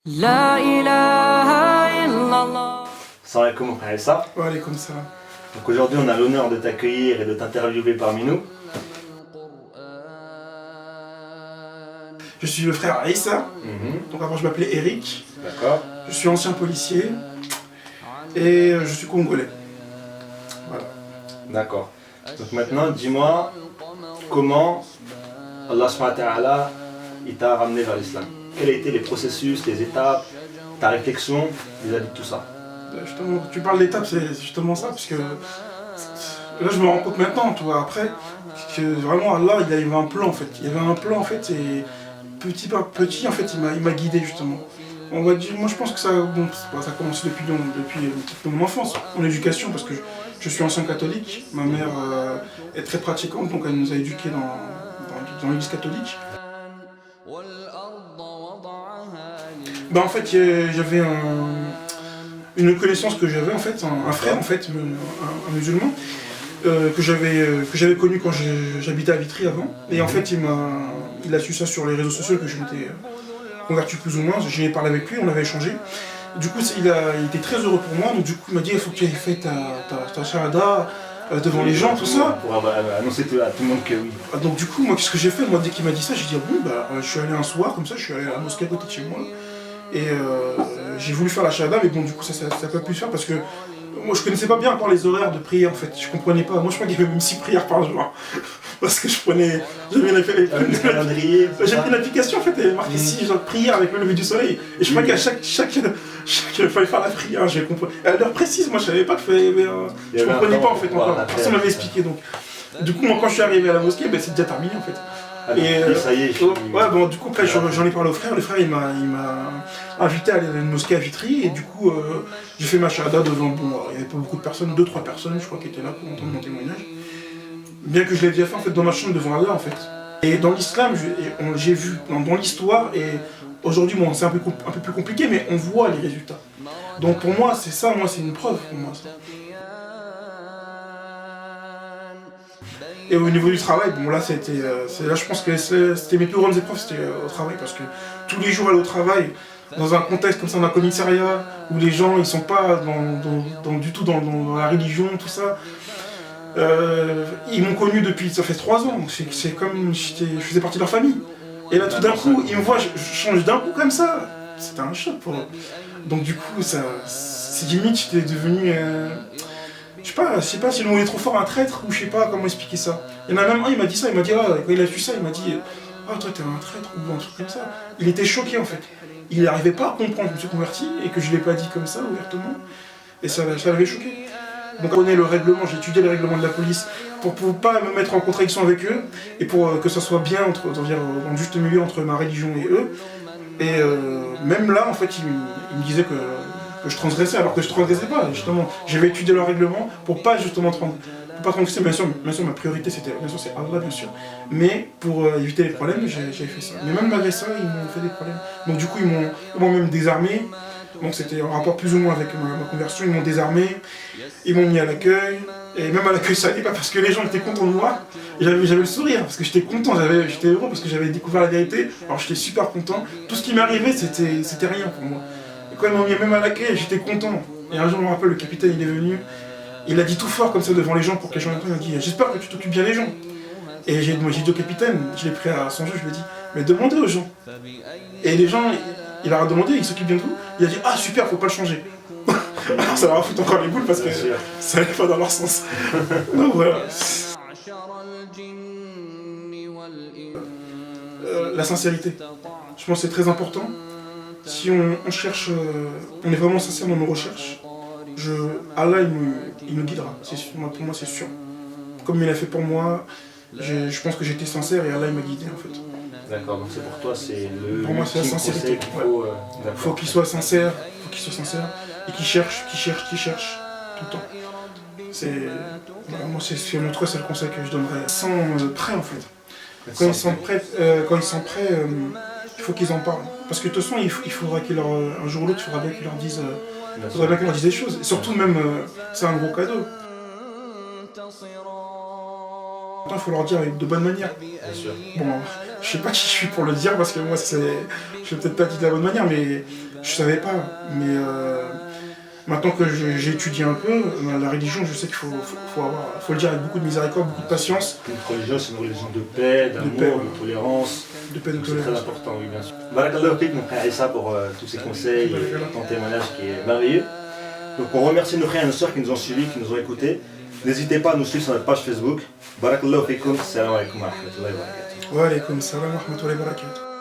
La ilaha illallah. Salam alaikum, frère Issa. Wa alaykoum salam. Donc aujourd'hui, on a l'honneur de t'accueillir et de t'interviewer parmi nous. Je suis le frère Aïssa, donc avant je m'appelais Eric, D'accord. je suis ancien policier et je suis congolais. Voilà. D'accord. Donc maintenant, dis-moi comment Allah subhanahu wa ta'ala il t'a ramené vers l'islam. Quels ont été les processus, les étapes, ta réflexion vis-à-vis de tout ça? Justement, tu parles d'étapes, c'est justement ça, parce que là je me rends compte maintenant, tu vois, après, que vraiment Allah il avait un plan en fait. Il y avait un plan en fait et petit par petit en fait il m'a guidé justement. On va dire, moi je pense que ça, bon, ça a commencé depuis mon enfance, mon éducation, parce que je suis ancien catholique, ma mère est très pratiquante, donc elle nous a éduqués dans l'église catholique. Ben en fait j'avais une connaissance que j'avais en fait, un frère en fait, un musulman, que j'avais connu quand j'habitais à Vitry avant, et en fait il a su ça sur les réseaux sociaux que je m'étais converti plus ou moins, j'ai parlé avec lui, on avait échangé. Du coup il était très heureux pour moi, donc du coup il m'a dit il faut que tu aies fait ta shahada devant les gens, tout ça. Pour annoncer à tout le monde que oui. Donc du coup moi qu'est-ce que j'ai fait? Moi dès qu'il m'a dit ça, j'ai dit ah bon bah je suis allé un soir comme ça, je suis allé à la mosquée à côté de chez moi. Et j'ai voulu faire la shahada, mais bon du coup ça n'a pas pu se faire parce que moi je connaissais pas bien encore les horaires de prière en fait, je comprenais pas. Moi je crois qu'il y avait même 6 prières par jour. Parce que j'ai pris l'application en fait, et marqué 6 prières avec le lever du soleil. Et je crois qu'à chaque il fallait faire la prière, j'ai compris. À l'heure précise, moi je savais pas que je comprenais pas en fait encore. Personne m'avait expliqué donc. Du coup moi quand je suis arrivé à la mosquée, ben, c'est déjà terminé en fait. Ah, et ça y est, ouais, bon, du coup, après, j'en ai parlé au frère. Le frère, il m'a invité à aller à une mosquée à Vitry. Et du coup, j'ai fait ma shahada devant. Bon, il n'y avait pas beaucoup de personnes, 2-3 personnes, je crois, qui étaient là pour entendre mon témoignage. Bien que je l'ai déjà fait en fait dans ma chambre devant Allah en fait. Et dans l'islam, j'ai vu dans l'histoire, et aujourd'hui, bon, c'est un peu plus compliqué, mais on voit les résultats. Donc pour moi, c'est ça, moi, c'est une preuve pour moi. Ça. Et au niveau du travail, bon là là je pense que c'était mes plus grandes épreuves, c'était au travail, parce que tous les jours aller au travail, dans un contexte comme ça, dans un commissariat, où les gens ils sont pas du tout dans la religion, tout ça, ils m'ont connu depuis, ça fait 3 ans, c'est comme je faisais partie de leur famille. Et là tout d'un coup, ils me voient, je change d'un coup comme ça, c'était un choc pour eux. Donc du coup, c'est limite, j'étais devenu... Je sais pas si le mot est trop fort, un traître, ou je sais pas comment expliquer ça. Il y en a même un, il m'a dit ça, il m'a dit, ah, quand il a vu ça, il m'a dit, ah toi t'es un traître, ou un truc comme ça. Il était choqué en fait. Il n'arrivait pas à comprendre que je me suis converti, et que je l'ai pas dit comme ça, ouvertement. Et ça l'avait choqué. Donc on connaît le règlement, j'ai étudié les règlements de la police, pour pas me mettre en contradiction avec eux, et pour que ça soit bien, en juste milieu entre ma religion et eux. Et même là, en fait, il me disait que je transgressais, alors que je transgressais pas, justement. J'avais étudié leur règlement pour pas justement pas transgresser, bien sûr ma priorité c'est Allah, bien sûr. Mais pour éviter les problèmes, j'ai fait ça. Mais même malgré ça, ils m'ont fait des problèmes. Donc du coup, ils m'ont même désarmé. Donc c'était en rapport plus ou moins avec ma conversion, ils m'ont désarmé, ils m'ont mis à l'accueil. Et même à l'accueil ça allait pas parce que les gens étaient contents de moi. Et j'avais le sourire parce que j'étais content, j'étais heureux parce que j'avais découvert la vérité. Alors j'étais super content. Tout ce qui m'arrivait c'était rien pour moi. Et quand ils m'ont mis même à l'accueil, j'étais content. Et un jour je me rappelle, le capitaine il est venu, il a dit tout fort comme ça devant les gens pour que les gens entendent, il a dit j'espère que tu t'occupes bien des gens. Et j'ai dit au capitaine, je l'ai pris à son jeu, je lui ai dit mais demandez aux gens. Et les gens, il leur a demandé, ils s'occupent bien de vous. Il a dit ah super, faut pas le changer. Alors ça leur a foutu encore les boules parce que ça allait pas dans leur sens. Donc voilà. La sincérité. Je pense que c'est très important. Si on cherche, on est vraiment sincère dans nos recherches, Allah il nous guidera. Pour moi c'est sûr. Comme il a fait pour moi, je pense que j'étais sincère et Allah il m'a guidé en fait. D'accord, donc c'est pour toi c'est le... Pour moi c'est la sincérité. Faut qu'il soit sincère, et qu'il cherche tout le temps. Moi c'est c'est le conseil que je donnerais. Sans prêt en fait. Quand ils sont prêts, il faut qu'ils en parlent. Parce que de toute façon, il faudra un jour ou l'autre, il faudra bien qu'ils leur disent des choses. Et surtout même, c'est un gros cadeau. Il faut leur dire avec de bonne manière. Bien sûr. Bon, je sais pas qui je suis pour le dire parce que moi, je vais peut-être pas dit de la bonne manière, mais je savais pas. Mais maintenant que j'ai étudié un peu, la religion, je sais qu'il faut le dire avec beaucoup de miséricorde, beaucoup de patience. Notre religion, c'est une religion de paix, d'amour, de tolérance. De paix, de Donc c'est très tolérance. important, oui, bien sûr. Barakallahu fik, mon frère Issa, pour tous ces conseils et ton témoignage qui est merveilleux. Donc on remercie nos frères et nos sœurs qui nous ont suivis, qui nous ont écoutés. N'hésitez pas à nous suivre sur notre page Facebook. Barakallahu fikum, salam alaikum wa rahmatullahi wa barakatuh. Wa alaykoum salam wa rahmatullahi wa barakatuh.